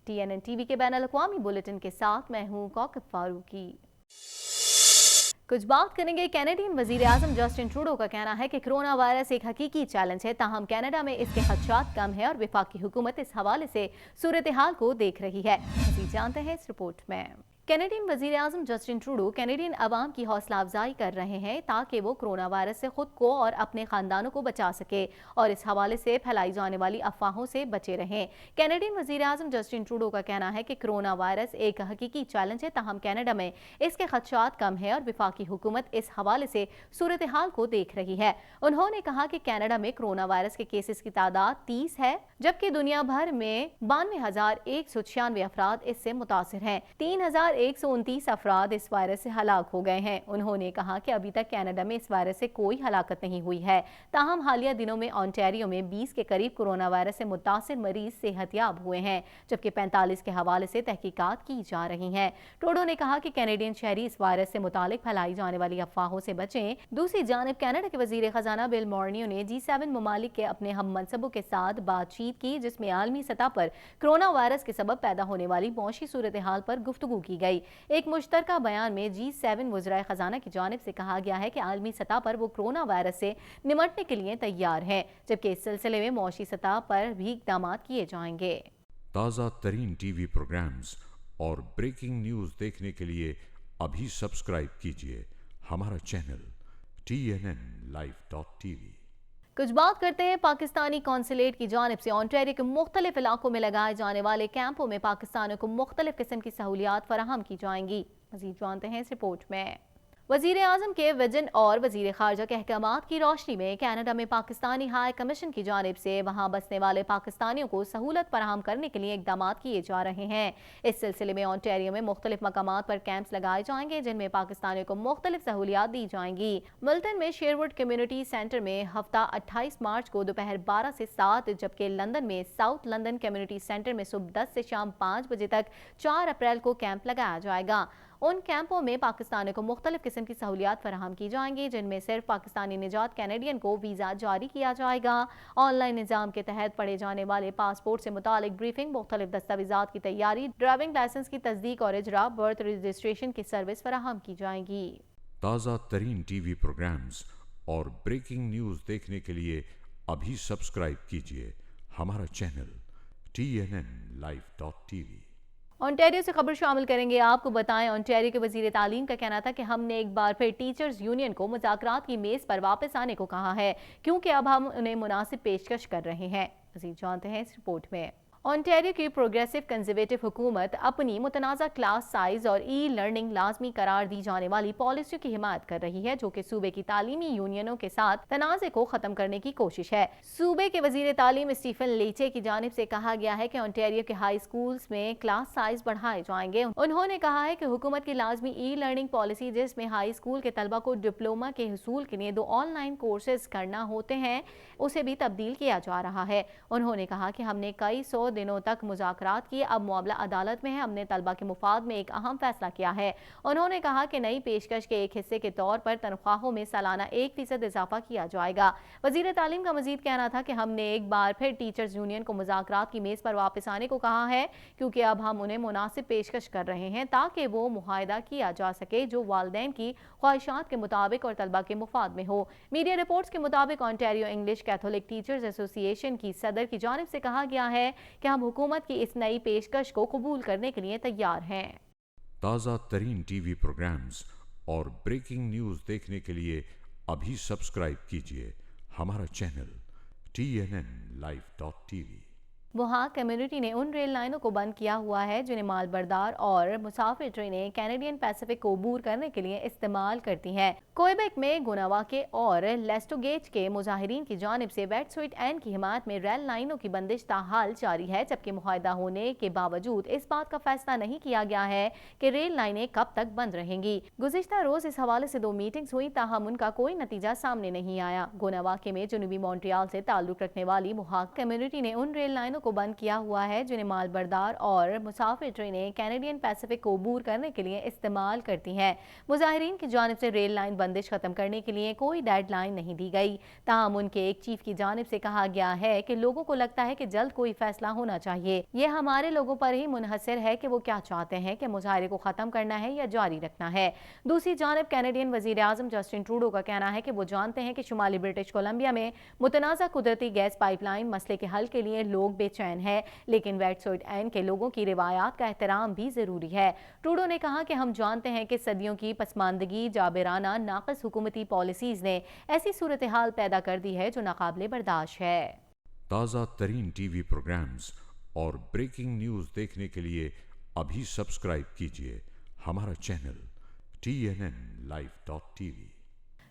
TNN TV के बैनुल-अक़वामी bulletin के साथ मैं हूँ कौकब फारूकी। कुछ बात करेंगे। कैनेडियन वजीर आज़म जस्टिन ट्रूडो का कहना है कि कोरोना वायरस एक हकीकी चैलेंज है, ताहम कनाडा में इसके खदशात कम है और वफाकी हुकूमत इस हवाले से सूरत हाल को देख रही है। मज़ीद जानते हैं इस रिपोर्ट में। कैनेडियन वजीर आज़म जस्टिन ट्रूडो कैनेडियन अवाम की हौसला अफजाई कर रहे हैं ताकि वो कोरोना वायरस से खुद को और अपने खानदानों को बचा सके और इस हवाले से फैलाई जाने वाली अफवाहों से बचे रहें। कैनेडियन वजीर आज़म जस्टिन ट्रूडो का कहना है कि कोरोना वायरस एक हकीकी चैलेंज है, ताहम कनाडा में इसके खदशात कम है और वफाकी हुकूमत इस हवाले से सूरत हाल को देख रही है। उन्होंने कहा कि कनाडा में कोरोना वायरस के केसेस की तादाद 30 है, जबकि दुनिया भर में 92,196 अफराद इससे मुतासिर हैं। 3,129 अफराद इस वायरस से हलाक हो गए हैं। उन्होंने कहा कि अभी तक कनाडा में इस वायरस से कोई हलाकत नहीं हुई है, ताहम हालिया दिनों में ओंटारियो में 20 के करीब कोरोना वायरस से मुतासिर मरीज सेहतयाब हुए हैं, जबकि 45 के हवाले से तहकीकात की जा रही हैं। ट्रूडो ने कहा कि कैनेडियन शहरी इस वायरस से मुतालिक फैलाई जाने वाली अफवाहों से बचें। दूसरी जानिब कनाडा के वजीर खजाना बिल मॉर्नियो ने G7 ममालिक के अपने हम मनसबों के साथ बातचीत की, जिसमें आलमी सतह पर कोरोना वायरस के सबब पैदा होने वाली मौशी सूरत हाल पर गुफ्तगू की गई। एक मुश्तरका बयान में G7 वज़राए खजाना की जानिब से कहा गया है कि आलमी सतह पर वो कोरोना वायरस से निमटने के लिए तैयार हैं, जबकि इस सिलसिले में मौशी सतह पर भी इक़दाम किए जाएंगे। ताज़ा तरीन टीवी प्रोग्राम्स और ब्रेकिंग न्यूज़ देखने के लिए अभी सब्सक्राइब कीजिए हमारा चैनल TNNlive.tv। कुछ बात करते हैं पाकिस्तानी कौंसलेट की जानिब से ओंटारियो के मुख्तलिफ इलाकों में लगाए जाने वाले कैंपों में पाकिस्तानियों को मुख्तलिफ किस्म की सहूलियात फराहम की जाएंगी। मज़ीद जानते हैं इस रिपोर्ट में। वज़ीर आज़म के विजन और वज़ीर ख़ारजा के अहकामात की रोशनी में कनाडा में पाकिस्तानी हाई कमीशन की जानिब से वहाँ बसने वाले पाकिस्तानियों को सहूलत फराहम करने के लिए इक़दाम किए जा रहे हैं। इस सिलसिले में ओंटारियो में मुख्तलिफ मकामात पर कैंप्स लगाए जाएंगे, जिनमें पाकिस्तानियों को मुख्तलिफ सहूलियात दी जाएंगी। मिल्टन में शेरवुड कम्युनिटी सेंटर में हफ्ता 28 मार्च को दोपहर 12 से 7, जबकि लंदन में साउथ लंदन कम्युनिटी सेंटर में सुबह 10 से शाम 5 बजे तक 4 अप्रैल को कैंप लगाया जाएगा। उन कैंपों में पाकिस्तानियों को मुख्तलिफ किस्म की सहूलियात फराहम की जाएंगी, जिनमें सिर्फ पाकिस्तानी निजात कैनेडियन को वीज़ा जारी किया जाएगा। ऑनलाइन निज़ाम के तहत पढ़े जाने वाले पासपोर्ट से मुतालिक ब्रीफिंग, मुख्तलिफ दस्तावेज़ात की तैयारी, ड्राइविंग लाइसेंस की तस्दीक और इजरा, बर्थ रजिस्ट्रेशन की सर्विस फराहम की जाएगी। ताज़ा तरीन टीवी प्रोग्राम्स और ब्रेकिंग न्यूज़ देखने के लिए अभी सब्सक्राइब कीजिए हमारा चैनल TNNlive.tv। ओंटारियो से खबर शामिल करेंगे। आपको बताएं, ओंटारियो के वजीर तालीम का कहना था कि हमने एक बार फिर टीचर्स यूनियन को मुज़ाकरात की मेज़ पर वापस आने को कहा है, क्योंकि अब हम उन्हें मुनासिब पेशकश कर रहे हैं। मज़ीद जानते हैं इस रिपोर्ट में। ओंटारियो की प्रोग्रेसिव कंजर्वेटिव हुकूमत अपनी मुतनाज़ा क्लास साइज और लर्निंग लाजमी करार दी जाने वाली पॉलिसियों की हिमायत कर रही है, जो कि सूबे की तालीमी यूनियनों के साथ तनाज़े को ख़त्म करने की कोशिश है। सूबे के वजीर तालीम स्टीफन लेचे की जानिब से कहा गया है कि ओंटारियो के हाई स्कूल्स में क्लास साइज बढ़ाए जाएंगे। उन्होंने कहा है कि हुकूमत की लाजमी लर्निंग पॉलिसी, जिसमें हाई स्कूल के तलबा को डिप्लोमा के हुसूल के लिए 2 ऑनलाइन कोर्सेज करना होते हैं, उसे भी तब्दील किया जा रहा है। उन्होंने कहा कि हमने कई 100 दिनों तक मुज़ाकरात किए, अब मामला अदालत में है। हमने तलबा के मुफाद में एक अहम फैसला किया है। उन्होंने कहा कि नई पेशकश के एक हिस्से के तौर पर तनख्वाहों में सालाना 1% इजाफा किया जाएगा। वजीर तालीम का मजीद कहना था कि हमने एक बार फिर टीचर्स यूनियन को मुज़ाकरात की मेज़ पर वापस आने को कहा है, क्योंकि अब हम उन्हें मुनासिब पेशकश कर रहे हैं ताकि वो मुआहदा किया जा सके जो वालिदैन की ख्वाहिशात के मुताबिक और तलबा के मुफाद में हो। मीडिया रिपोर्ट्स के मुताबिक Ontario English Catholic teachers association की सदर की जानिब से कहा गया है कि हम हुकूमत की इस नई पेशकश को कबूल करने के लिए तैयार हैं। ताज़ा तरीन टीवी प्रोग्राम्स और ब्रेकिंग न्यूज़ देखने के लिए अभी सब्सक्राइब कीजिए हमारा चैनल TNNlive.tv। वहाँ कम्युनिटी ने उन रेल लाइनों को बंद किया हुआ है जिन्हें माल बरदार और मुसाफिर ट्रेनें कैनेडियन पैसिफिक को अबूर करने के लिए इस्तेमाल करती हैं। क्वेबेक में गुनावाके और लेस्टोगेट के मुजाहिरीन की जानिब से वेटसुइट एंड की हिमायत में रेल लाइनों की बंदिश ताहाल जारी है, जबकि मुआहदा होने के बावजूद इस बात का फैसला नहीं किया गया है कि रेल लाइनें कब तक बंद रहेंगी। गुज़िश्ता रोज इस हवाले से 2 मीटिंग्स हुई, ताहम उनका कोई नतीजा सामने नहीं आया। गुनावाके में जनूबी मॉन्ट्रियल से ताल्लुक रखने वाली मुहाक कम्युनिटी ने उन रेल लाइनों को को बंद किया हुआ है जिन्हें माल बरदार और मुसाफिर ट्रेनें कैनेडियन पैसिफिक को अबूर करने के लिए इस्तेमाल करती हैं। मुजाहिरीन की जानिब से रेल लाइन बंदिश खत्म करने के लिए कोई डेड लाइन नहीं दी गई। ताहम उनके एक चीफ की जानिब से कहा गया है कि लोगों को लगता है कि जल्द कोई फैसला होना चाहिए। ये हमारे लोगों पर ही मुनहसर है कि वो क्या चाहते हैं कि मुजाहरे को खत्म करना है या जारी रखना है। दूसरी जानिब कैनेडियन वजीर आजम जस्टिन ट्रूडो का कहना है कि वो जानते हैं कि शुमाली ब्रिटिश कोलंबिया में मुतनाज़ा कुदरती गैस पाइपलाइन मसले के हल के लिए लोग बेचैन हैं, लेकिन वेटसोइट-एन के लोगों की रिवायात का एहतराम भी जरूरी है। ट्रूडो ने कहा कि हम जानते हैं कि सदियों की पसमानदगी, जाबिराना नाक़िस हुकूमती पॉलिसीज ने ऐसी सूरत हाल पैदा कर दी है जो नाकाबिले बर्दाश्त है। ताज़ा तरीन टीवी प्रोग्राम्स और ब्रेकिंग न्यूज़ देखने के लिए अभी सब्सक्राइब कीजिए हमारा चैनल TNNlive.tv।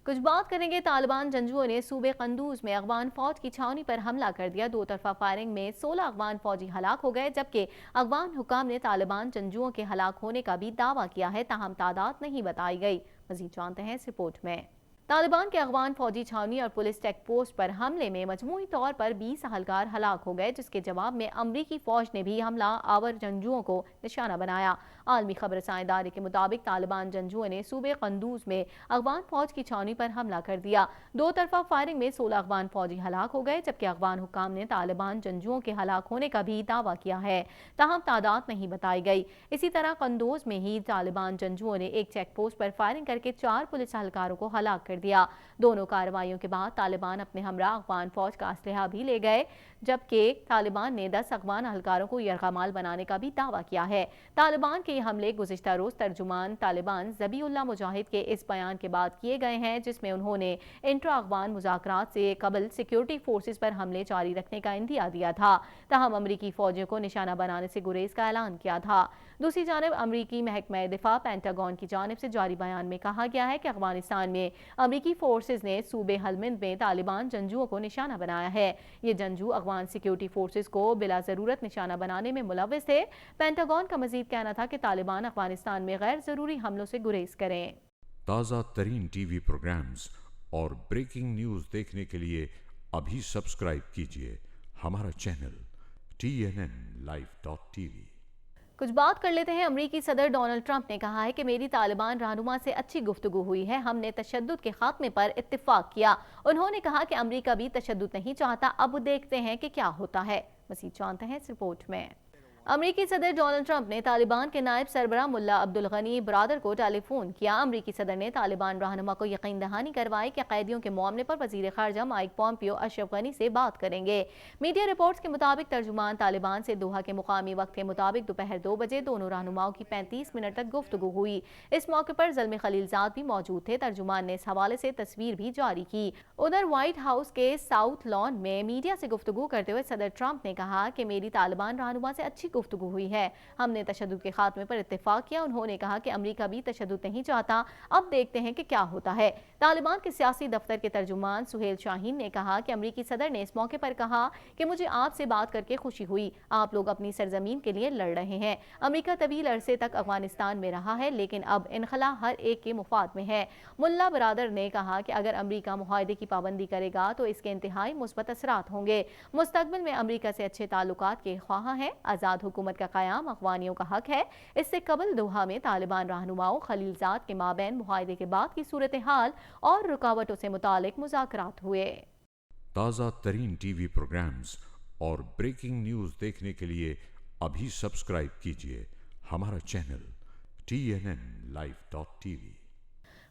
कुछ बात करेंगे तालिबान जंगजुओं ने सूबे कंदूज में अफगान फौज की छावनी पर हमला कर दिया। दो तरफा फायरिंग में 16 अफगान फौजी हलाक हो गए, जबकि अफगान हुकाम ने तालिबान जंगजुओं के हलाक होने का भी दावा किया है, ताहम तादाद नहीं बताई गई। मजीद जानते हैं इस रिपोर्ट में। तालिबान के अफगान फौजी छावनी और पुलिस चेक पोस्ट पर हमले में मजमूई तौर पर 20 अहलकार हलाक हो गए, जिसके जवाब में अमरीकी फौज ने भी हमला आवर जंगजुओं को निशाना बनाया। आलमी खबर साइदारी के मुताबिक तालिबान जंगजुओं ने सूबे कंदूज में अफगान फौज की छावनी पर हमला कर दिया। दो तरफा फायरिंग में 16 अफगान फौजी हलाक हो गए, जबकि अफगान हुकाम ने तालिबान जंगजुओं के हलाक होने का भी दावा किया है, ताहम तादाद नहीं बताई गई। इसी तरह कंदोज में ही तालिबान जंगजुओं ने एक चेक पोस्ट पर फायरिंग करके 4 पुलिस एहलकारों को हलाक कर दिया। दोनों कार्रवाइयों के बाद तालिबान अपने हमरा अफगान फौज का असलहा भी ले गए, जबकि तालिबान ने 10 अफगान एहलकारों को यरगमाल बनाने का भी दावा किया है। तालिबान के ये हमले गुज़िश्ता रोज तर्जुमान तालिबान ज़बीउल्लाह मुजाहिद के इस बयान के बाद किए गए हैं, जिसमें उन्होंने इंट्रा अफगान मुज़ाकरात से कबल सिक्योरिटी फोर्सेस पर हमले जारी रखने का इंदिया दिया था, ताहम अमरीकी फौजियों को निशाना बनाने से गुरेज का ऐलान किया था। दूसरी जानब अमरीकी महकमा दिफा पेंटागन की जानिब से जारी बयान में कहा गया है कि अफगानिस्तान में अमरीकी फोर्सेस ने सूबे हलमिंद में तालिबान जंगजुओं को निशाना बनाया है। ये जंगजू अफगान सिक्योरिटी फोर्सेस को बिला जरूरत निशाना बनाने में मुलव्विस थे। पेंटागन का मजीद कहना था कि तालिबान अफगानिस्तान में गैर जरूरी हमलों से गुरेज करें। ताज़ा तरीन टीवी प्रोग्राम्स और ब्रेकिंग न्यूज़ देखने के लिए अभी सब्सक्राइब कीजिए हमारा चैनल TNNlive.tv। कुछ बात कर लेते हैं। अमरीकी सदर डोनाल्ड ट्रंप ने कहा है कि मेरी तालिबान रहनुमा से अच्छी गुफ्तगू हुई है, हमने तशद्दुद के खात्मे पर इत्तिफाक किया। उन्होंने कहा कि अमरीका भी तशद्दुद नहीं चाहता, अब देखते हैं कि क्या होता है। मज़ीद जानते हैं इस रिपोर्ट में। अमरीकी सदर डोनाल्ड ट्रंप ने तालिबान के नायब सरबराह मुल्ला अब्दुल गनी बरादर को टेलीफोन किया। अमरीकी सदर ने तालिबान रहनुमा को यकीन दहानी करवाई कि कैदियों के मामले पर वजीर खारजा माइक पॉम्पियो अशरफ गनी से बात करेंगे। मीडिया रिपोर्ट्स के मुताबिक तर्जुमान तालिबान से दोहा के मुकामी वक्त के मुताबिक दोपहर 2 बजे दोनों रहनुमाओं की 35 मिनट तक गुफ्तगू हुई। इस मौके पर ज़ल्मी खलीलजाद भी मौजूद थे। तर्जुमान ने इस हवाले से तस्वीर भी जारी की। उधर व्हाइट हाउस के साउथ लॉन में मीडिया से गुफ्तगू करते हुए सदर ट्रंप ने कहा कि मेरी तालिबान रहनुमा से अच्छी गुफ्तगू हुई है, हमने तशद्दुद के खात्मे पर इत्तेफाक किया। उन्होंने कहा कि अमरीका भी तशद्दुद नहीं चाहता, अब देखते हैं कि क्या होता है। तालिबान के सियासी दफ्तर के तर्जुमान सुहेल शाहीन ने कहा कि अमरीकी सदर ने इस मौके पर कहा कि मुझे आपसे बात करके खुशी हुई, आप लोग अपनी सरजमीन के लिए लड़ रहे हैं। अमरीका तवील अरसे तक अफगानिस्तान में रहा है, लेकिन अब इनखला हर एक के मुफाद में है। मुल्ला बरादर ने कहा कि अगर अमरीका मुआहदे की पाबंदी करेगा तो इसके इंतहाई मुस्बत असरात होंगे। मुस्तकबिल में अमरीका से अच्छे ताल्लुकात के ख्वाह हैं। आज़ाद हुकूमत का क़याम अफ़गानियों का हक है। इससे कबल दोहा में तालिबान रहनुमाओं खलीलजाद के माबैन मुआहदे के बाद की सूरत हाल और रुकावटों से मुतालिक मुज़ाकरात हुए। ताज़ा तरीन टीवी प्रोग्राम्स और ब्रेकिंग न्यूज़ देखने के लिए अभी सब्सक्राइब कीजिए हमारा चैनल TNNlive.tv।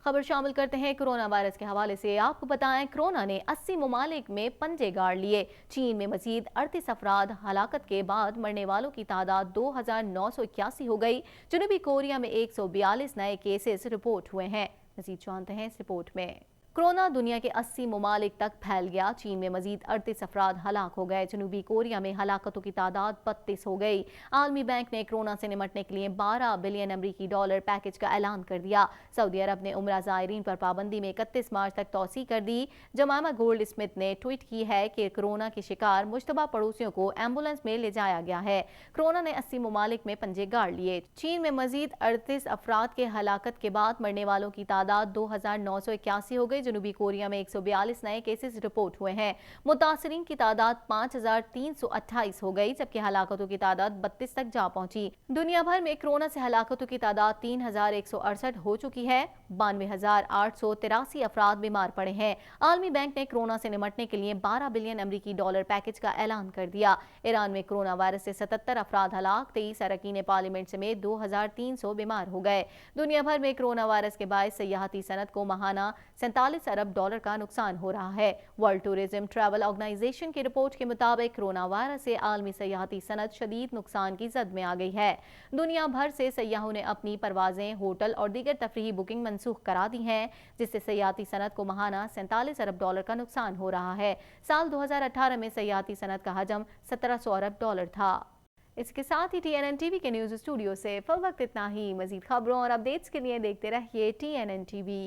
खबर शामिल करते हैं कोरोना वायरस के हवाले से। आपको बताएं, कोरोना ने 80 ममालिक में पंजे गाड़ लिए। चीन में मजीद 38 अफराद हलाकत के बाद मरने वालों की तादाद 2981 हो गई। जनूबी कोरिया में 142 नए केसेस रिपोर्ट हुए हैं। मजीद जानते हैं इस रिपोर्ट में। कोरोना दुनिया के 80 ममालिक तक फैल गया। चीन में मजीद 38 अफराद हलाक हो गए। जनूबी कोरिया में हलाकतों की तादाद 32 हो गई। आलमी बैंक ने कोरोना से निमटने के लिए $12 बिलियन अमरीकी डॉलर पैकेज का ऐलान कर दिया। सऊदी अरब ने उम्रा ज़ायरीन पर पाबंदी में 31 मार्च तक तौसी कर दी। जमामा गोल्ड स्मिथ ने ट्वीट की है कि कोरोना के शिकार मुश्तबा पड़ोसियों को एम्बुलेंस में ले जाया गया है। कोरोना ने 80 ममालिक में पंजे गाड़ लिए। चीन में मजीद 38 अफराद के हलाकत के बाद मरने वालों की तादाद 2981 हो गई, जनूबी कोरिया में 142 नए केसेस रिपोर्ट हुए हैं। मुतासरीन की तादाद 5328 हो गई, जबकि हलाकतों की तादाद 32 तक जा पहुंची। दुनिया भर में कोरोना से हलाकतों की तादाद 3168 हो चुकी है। 92,883 अफराद बीमार पड़े हैं। आलमी बैंक ने कोरोना से निमटने के लिए $12 बिलियन अमरीकी पैकेज का ऐलान कर दिया। ईरान में कोरोना वायरस से 77 अफराद हलाक, 23 अरकान पार्लियामेंट समेत 2300 बीमार हो गए। दुनिया भर में कोरोना वायरस के बायस सयाहती सनत को माहाना $47 अरब का नुकसान हो रहा है। वर्ल्ड टूरिज्म ट्रैवल ऑर्गेनाइजेशन की रिपोर्ट के मुताबिक कोरोना वायरस से आलमी सयाहती सनत शदीद नुकसान की जद में आ गई है। दुनिया भर से सयाहों ने अपनी परवाजें, होटल और दीगर तफरीही बुकिंग मनसूख करा दी हैं, जिससे सयाहती सनत को माहाना $47 अरब का नुकसान हो रहा है। साल 2018 में सयाहती सनत का हजम $1700 अरब था। इसके साथ ही TNN TV के न्यूज़ स्टूडियो से फिल वक्त इतना ही। मजीद खबरों और अपडेट्स के लिए देखते रहिए TNN TV।